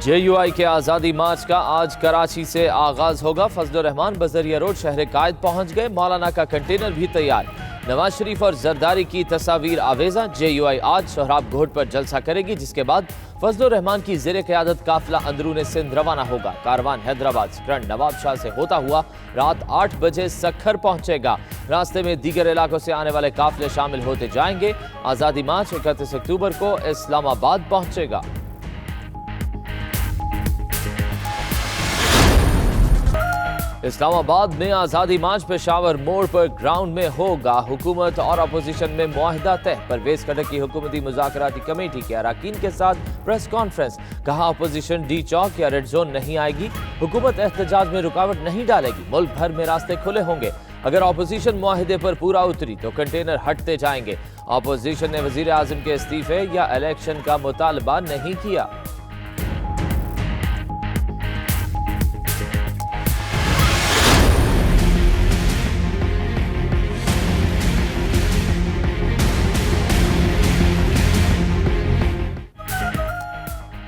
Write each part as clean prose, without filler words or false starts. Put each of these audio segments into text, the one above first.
JUI के आज़ादी मार्च का आज कराची से आगाज होगा। फजलुर रहमान बजरिया रोड शहर कायद पहुंच गए। मौलाना का कंटेनर भी तैयार। नवाज शरीफ और जरदारी की तस्वीर आवेजा। JUI आज सोहराब घोट पर जलसा करेगी, जिसके बाद फजलुर रहमान की ज़ेरे क़यादत काफिला अंदरूने सिंध रवाना होगा। कारवान हैदराबाद स्टैंड नवाब शाह से होता हुआ रात 8 बजे सक्खर पहुंचेगा। रास्ते में दीगर इलाकों से आने वाले काफिले शामिल होते जाएंगे। आज़ादी मार्च 31 अक्टूबर को इस्लामाबाद पहुंचेगा। इस्लामाबाद में आज़ादी मार्च पेशावर मोड़ पर ग्राउंड में होगा। हुकूमत और अपोजिशन में मुआहिदा तय। परवेज खटक की हुकूमती मुज़ाकराती कमेटी के अरकान के साथ प्रेस कॉन्फ्रेंस। कहा अपोजिशन डी चौक या रेड जोन नहीं आएगी। हुकूमत एहतजाज में रुकावट नहीं डालेगी। मुल्क भर में रास्ते खुले होंगे। अगर अपोजिशन मुआहिदे पर पूरा उतरी तो कंटेनर हटते जाएंगे। अपोजिशन ने वजीर आज़म के इस्तीफे या इलेक्शन का मुतालबा नहीं किया।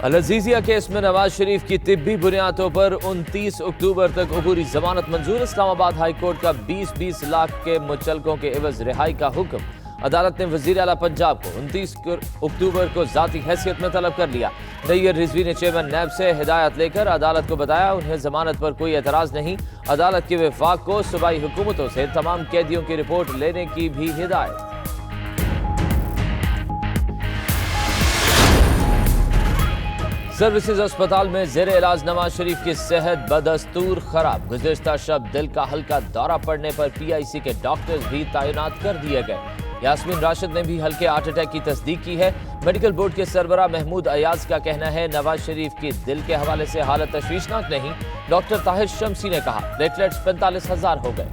अल-अज़ीज़िया केस में नवाज शरीफ की तिब्बी बुनियादों पर 29 अक्टूबर तक अबूरी जमानत मंजूर। इस्लामाबाद हाई कोर्ट का 20-20 लाख के मुचलकों के एवज रिहाई का हुक्म। अदालत ने वज़ीर आला पंजाब को 29 अक्टूबर को ज़ाती हैसियत में तलब कर लिया। नैयर रिजवी ने चेयरमैन नैब से हिदायत लेकर अदालत को बताया उन्हें जमानत पर कोई एतराज़ नहीं। अदालत के वफाक को सूबाई हुकूमतों से तमाम कैदियों की रिपोर्ट लेने की भी हिदायत। सर्विसेज अस्पताल में ज़ेरे इलाज नवाज शरीफ की सेहत बदस्तूर खराब। गुज़िश्ता शब दिल का हल्का दौरा पड़ने पर PIC के डॉक्टर्स भी तैनात कर दिए गए। यास्मीन राशिद ने भी हल्के हार्ट अटैक की तस्दीक की है। मेडिकल बोर्ड के सरबराह महमूद अयाज का कहना है नवाज शरीफ की दिल के हवाले से हालत तशवीशनाक नहीं। डॉक्टर ताहिर शमसी ने कहा प्लेटलेट्स 45,000 हो गए।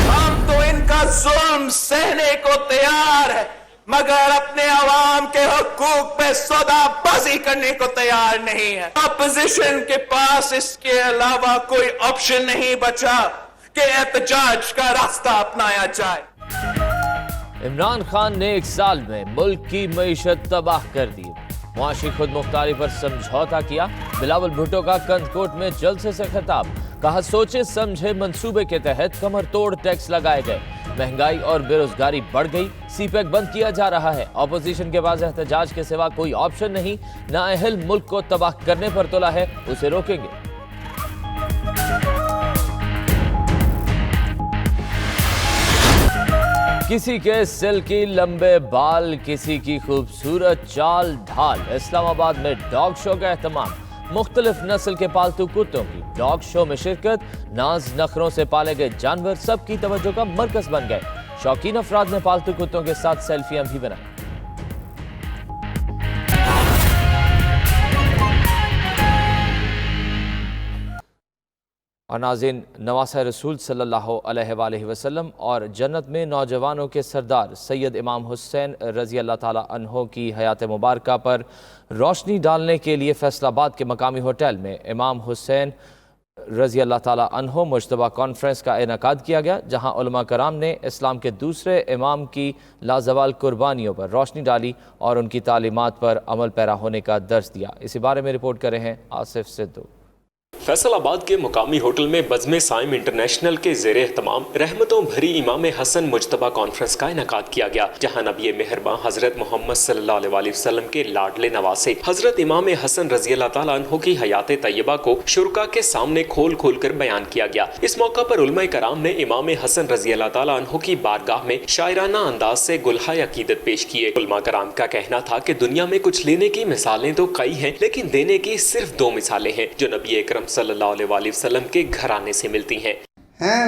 हम तो इनका जुल्म सहने को तैयार है, मगर अपने अवाम के हकूक पे सौदाबाजी करने को तैयार नहीं है। अपोजिशन के पास इसके अलावा कोई ऑप्शन नहीं बचा कि एहतजाज का रास्ता अपनाया जाए। इमरान खान ने 1 साल में मुल्क की मईशत तबाह कर दी। मुआशी खुद मुख्तारी पर समझौता किया। बिलावल भुट्टो का कंदकोट में जलसे से खिताब। कहा सोचे समझे मंसूबे के तहत कमर तोड़ टैक्स लगाए गए। महंगाई और बेरोजगारी बढ़ गई। CPEC बंद किया जा रहा है। अपोजिशन के पास एहतजाज के सिवा कोई ऑप्शन नहीं। नाअहल मुल्क को तबाह करने पर तुला है, उसे रोकेंगे। किसी के सिल्की लंबे बाल, किसी की खूबसूरत चाल ढाल। इस्लामाबाद में डॉग शो का एहतमाम। मुख्तलिफ नस्ल के पालतू कुत्तों की डॉग शो में शिरकत। नाज नखरों से पाले गए जानवर सबकी तवज्जो का मरकज बन गए। शौकीन अफराद ने पालतू कुत्तों के साथ सेल्फियां भी बनाई। और नाज़रीन, नवासा रसूल सल्लल्लाहु अलैहि वसल्लम और जन्नत में नौजवानों के सरदार सैयद इमाम हुसैन रज़ी अल्लाह ताला अन्हो की हयात मुबारका पर रोशनी डालने के लिए फैसलाबाद के मकामी होटल में इमाम हुसैन रज़ी अल्लाह ताला अन्हो मुज्तबा कॉन्फ्रेंस का इनेकाद किया गया, जहां उलमा कराम ने इस्लाम के दूसरे इमाम की लाजवाल कुर्बानियों पर रोशनी डाली और उनकी तालीमात पर अमल पैरा होने का दर्स दिया। इसी बारे में रिपोर्ट कर रहे हैं आसिफ सिद्धू। फैसलाबाद के मुकामी होटल में बज़्म साइम इंटरनेशनल के ज़ेरे एहतमाम रहमतों भरी इमाम हसन मुज्तबा कॉन्फ्रेंस का इनेकाद किया गया, जहां नबी मेहरबान हजरत मोहम्मद सल्लल्लाहु अलैहि वसल्लम के लाडले नवासे हजरत इमाम हसन रज़ी अल्लाह ताला अन्हु की हयात तैयबा को शुरका के सामने खोल खोल कर बयान किया गया। इस मौका पर उलमा कराम ने इमाम हसन रज़ी अल्लाह ताला अन्हु की बारगाह में शायराना अंदाज से गुलहाए अकीदत पेश किए। उलमा कराम का कहना था कि दुनिया में कुछ लेने की मिसालें तो कई हैं, लेकिन देने की सिर्फ 2 मिसालें हैं जो नबी अकरम सल्लल्लाहु अलैहि वसल्लम के घराने से मिलती हैं।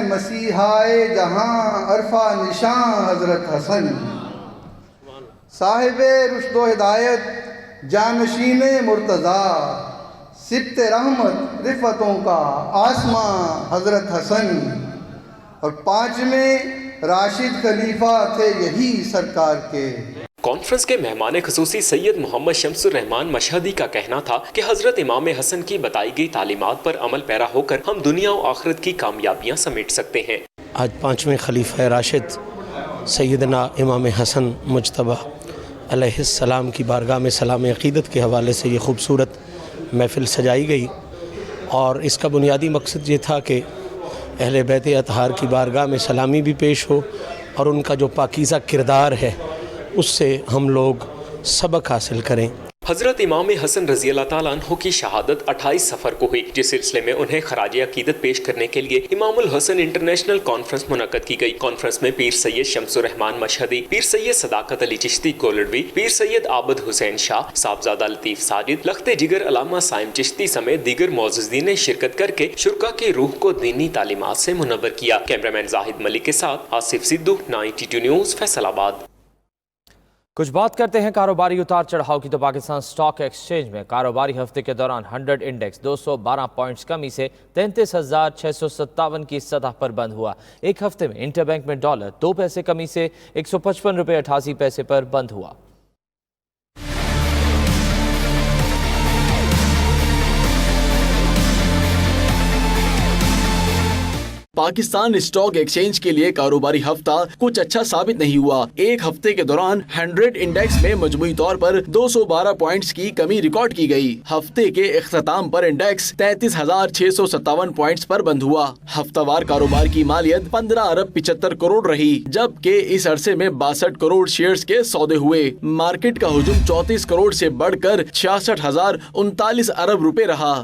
मसीहाए जहां अरफा निशां हजरत हसन, साहिबे रुश्दो हिदायत जानशीने मुर्तज़ा, सिब्ते रहमत रिफ़तों का आसमां हजरत हसन, और 5वें राशिद खलीफा थे यही सरकार के। कॉन्फ्रेंस के मेहमान खसूसी सैयद मोहम्मद शम्सुर रहमान मशहदी का कहना था कि हजरत इमाम हसन की बताई गई तालीमात पर अमल पैरा होकर हम दुनिया और आखिरत की कामयाबियां समेट सकते हैं। आज 5वें खलीफा राशिद सैयदना इमाम हसन मुज्तबा अलैहिस्सलाम की बारगाह में सलाम अक़ीदत के हवाले से ये ख़ूबसूरत महफ़िल सजाई गई और इसका बुनियादी मकसद ये था कि अहले बैत अतहार की बारगाह में सलामी भी पेश हो और उनका जो पाकीज़ा किरदार है उससे हम लोग सबक हासिल करें। हज़रत इमाम हसन रज़ी अल्लाह ताला अन्हु की शहादत 28 सफ़र को हुई, जिस सिलसिले में उन्हें खराज अकीदत पेश करने के लिए इमामुल हसन इंटरनेशनल कॉन्फ्रेंस मुनक़्क़द की गई। कॉन्फ्रेंस में पीर सैयद शम्सुर रहमान मशहदी, पीर सैयद सदाकत अली चिश्ती कोलड़वी, पीर सैयद आबद हुसैन शाह, साहबजादा लतीफ़ साजिद, लख्ते जिगर अलामा साइम चिश्ती समेत दीगर मोअज़्ज़िज़ीन ने शिरकत करके शुरका की रूह को दीनी तालीमात से मुनव्वर किया। कैमरामैन जाहिद मलिक के साथ आसिफ सिद्धू, 92 न्यूज़, फैसलाबाद। कुछ बात करते हैं कारोबारी उतार चढ़ाव की। तो पाकिस्तान स्टॉक एक्सचेंज में कारोबारी हफ्ते के दौरान 100 इंडेक्स 212 पॉइंट्स कमी से 33,657 की सतह पर बंद हुआ। एक हफ्ते में इंटरबैंक में डॉलर 2 पैसे कमी से 155 रुपये 88 पैसे पर बंद हुआ। पाकिस्तान स्टॉक एक्सचेंज के लिए कारोबारी हफ्ता कुछ अच्छा साबित नहीं हुआ। एक हफ्ते के दौरान 100 इंडेक्स में मजमूई तौर पर 212 पॉइंट्स की कमी रिकॉर्ड की गई। हफ्ते के इख्तिताम पर इंडेक्स 33,657 पॉइंट्स पर बंद हुआ। हफ्तावार कारोबार की मालियत 15 अरब 75 करोड़ रही, जबकि इस अरसे में 62 करोड़ शेयर्स के सौदे हुए। मार्केट का हुजूम 34 करोड़ से बढ़कर 66,039 अरब रुपए रहा।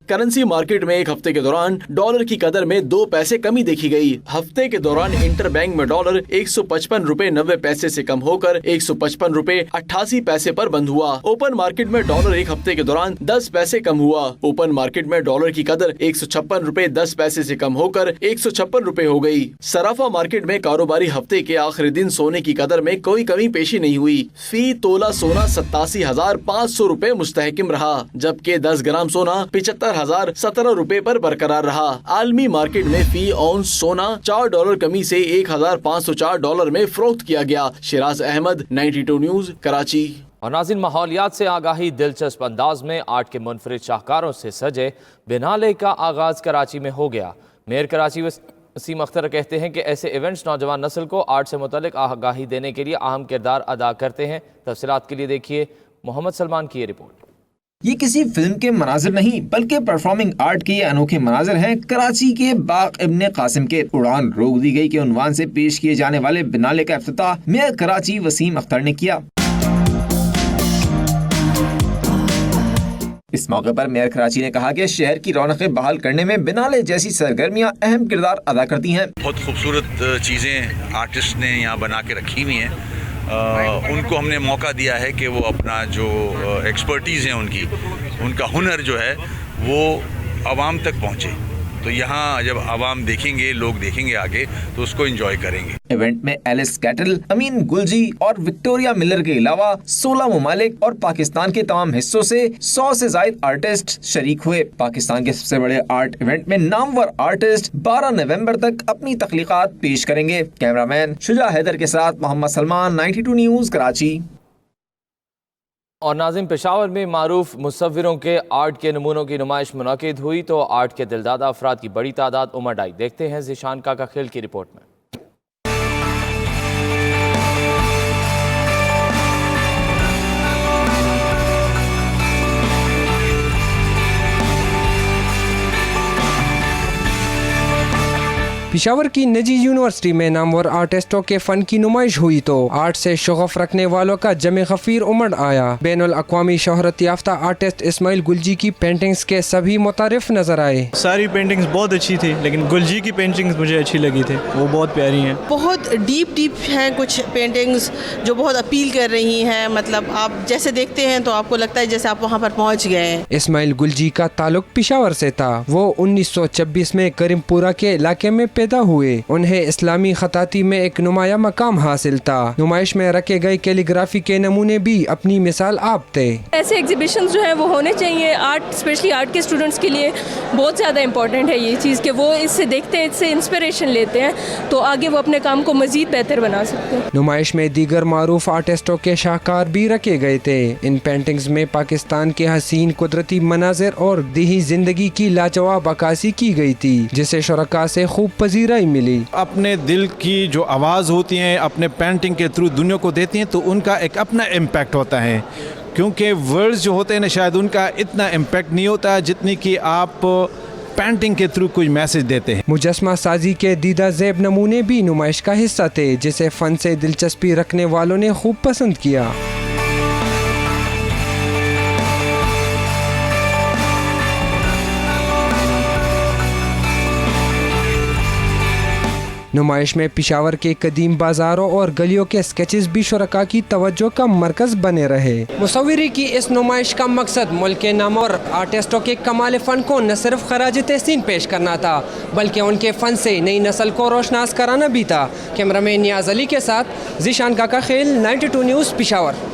करेंसी मार्केट में एक हफ्ते के दौरान डॉलर की कदर में 2 पैसे कमी देखी गई। हफ्ते के दौरान इंटरबैंक में डॉलर 155 रुपए 90 पैसे से कम होकर 155 रुपए 88 पैसे पर बंद हुआ। ओपन मार्केट में डॉलर एक हफ्ते के दौरान 10 पैसे कम हुआ। ओपन मार्केट में डॉलर की कदर 156 रुपए 10 पैसे से कम होकर 156 रुपए हो गई। सराफा मार्केट में कारोबारी हफ्ते के आखिरी दिन सोने की कदर में कोई कमी पेशी नहीं हुई। फी तोला सोना 87,500 रुपए मुस्तहकिम रहा, जबकि 10 ग्राम सोना 75,017 रुपए पर बरकरार रहा। आलमी मार्केट में फी औंस सोना $4 कमी से 1,504 डॉलर में फरोख्त किया गया। शिराज अहमद, 92 न्यूज़, कराची। और नाज़रीन, माहौलियात से आगाही दिलचस्प अंदाज में आर्ट के मुनफरिद शाहकारों से सजे बिनाले का आगाज कराची में हो गया। मेयर कराची वसीम अख्तर कहते हैं कि ऐसे इवेंट्स नौजवान नस्ल को आर्ट से मुतल्लिक आगाही देने के लिए अहम किरदार अदा करते हैं। तफसीलात के लिए देखिए मोहम्मद सलमान की ये रिपोर्ट। ये किसी फिल्म के मनाजिर नहीं बल्कि परफॉर्मिंग आर्ट के ये अनोखे मनाजिर हैं कराची के बाग इब्ने कासिम के। उड़ान रोक दी गई के उन्वान से पेश किए जाने वाले बिनाले का इफ्तिताह मेयर कराची वसीम अख्तर ने किया। इस मौके पर मेयर कराची ने कहा कि शहर की रौनकें बहाल करने में बिनाले जैसी सरगर्मियां अहम किरदार अदा करती हैं। बहुत खूबसूरत चीज़ें आर्टिस्ट ने यहाँ बना के रखी हुई हैं। उनको हमने मौका दिया है कि वो अपना जो एक्सपर्टीज़ हैं उनका हुनर जो है वो आवाम तक पहुँचे। तो यहाँ जब आवाम देखेंगे, लोग देखेंगे आगे, तो उसको एंजॉय करेंगे। इवेंट में एलिस कैटल, अमीन गुलजी और विक्टोरिया मिलर के अलावा 16 ममालिक और पाकिस्तान के तमाम हिस्सों से 100 से ज्यादा आर्टिस्ट शरीक हुए। पाकिस्तान के सबसे बड़े आर्ट इवेंट में नामवर आर्टिस्ट 12 नवंबर तक अपनी तख्लीकात पेश करेंगे। कैमरामैन शुजा हैदर के साथ मोहम्मद सलमान, 92 न्यूज़, कराची। और नाज़िम, पेशावर में मारूफ मुसव्विरों के आर्ट के नमूनों की नुमाइश मुनक़िद हुई तो आर्ट के दिलदादा अफराद की बड़ी तादाद उमड़ आई। देखते हैं ज़िशान काका खेल की रिपोर्ट में। पेशावर की निजी यूनिवर्सिटी में नामवर आर्टिस्टों के फन की नुमाइश हुई तो आर्ट से शगफ रखने वालों का जमे गफीर उमड़ आया। बैनुल अक़वामी शोहरत याफ्ता आर्टिस्ट इस्माइल गुलजी की पेंटिंग्स के सभी मुतारिफ नजर आए। सारी पेंटिंग्स बहुत अच्छी थी, लेकिन गुलजी की पेंटिंग्स मुझे अच्छी लगी थी, वो बहुत प्यारी हैं। बहुत डीप हैं कुछ पेंटिंग्स जो बहुत अपील कर रही हैं। मतलब आप जैसे देखते हैं तो आपको लगता है जैसे आप वहाँ पर पहुँच गए हैं। इस्माइल गुलजी का ताल्लुक पेशावर से था। वो 1926 में करीमपुरा के इलाके में पैदा हुए। उन्हें इस्लामी खताती में एक नुमाया मकाम हासिल था। नुमाइश में रखे गए कैलीग्राफी के नमूने भी अपनी मिसाल आप थे। ऐसे एग्जीबिशंस जो हैं वो होने चाहिए। आर्ट, स्पेशली आर्ट के स्टूडेंट्स के लिए बहुत ज़्यादा इंपॉर्टेंट है ये चीज़ कि वो इससे देखते हैं, इससे इंस्पिरेशन लेते हैं तो आगे वो अपने काम को मज़ीद बेहतर बना सकते हैं। नुमाइश में दीगर मारूफ आर्टिस्टों के शाहकार भी रखे गए थे। इन पेंटिंग्स में पाकिस्तान के हसीन कुदरती मनाजिर और देही जिंदगी की लाजवाब अक्कासी की गई थी, जिसे शुरका से खूब पजीराई मिली। अपने दिल की जो आवाज़ होती हैं अपने पेंटिंग के थ्रू दुनिया को देती हैं तो उनका एक अपना इम्पैक्ट होता है, क्योंकि वर्ड्स जो होते हैं ना शायद उनका इतना इम्पैक्ट नहीं होता जितनी कि आप पेंटिंग के थ्रू कोई मैसेज देते हैं। मुजस्मा साजी के दीदा ज़ेब नमूने भी नुमाइश का हिस्सा थे, जिसे फ़न से दिलचस्पी रखने वालों ने खूब पसंद किया। नुमाइश में पिशावर के कदीम बाजारों और गलियों के स्केचेस भी शुरका की तवज्जो का मरकज़ बने रहे। मुसव्विरी की इस नुमाइश का मकसद मुल्क के नाम और आर्टिस्टों के कमाल फ़न को न सिर्फ खराज तहसीन पेश करना था, बल्कि उनके फ़न से नई नस्ल को रोशनास कराना भी था। कैमरामैन नियाज़ अली के साथ ज़ीशान काका खेल, 92 न्यूज़, पिशावर।